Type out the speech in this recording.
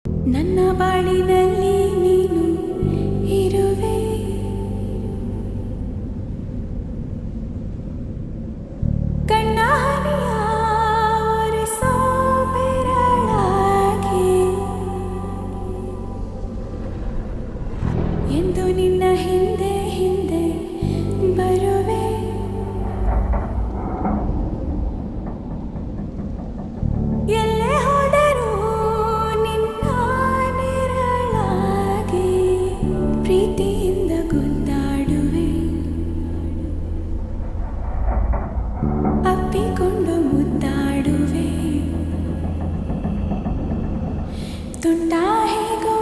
ನನ್ನ ಬಾಳಿನಲ್ಲಿ ನೀನು ಇರುವೆ, ಕಣ್ಣ ಹನಿಯ ಒರೆಸೋ ಬೆರಳಾಗಿ ಎಂದು ನಿನ್ನ ಹಿಂದೆ ಹಿಂದೆ ಬರುವೆ. ಎಲ್ಲೇ ಹೋದರೂ ನಿನ್ನ ನೆರಳಾಗಿ ಪ್ರೀತಿಯಿಂದ ಗುಂದಾಡುವೆ, ಅಪ್ಪಿಕೊಂಡು ಮುದ್ದಾಡುವೆ. ತುಂಟ ಹೇಗೋ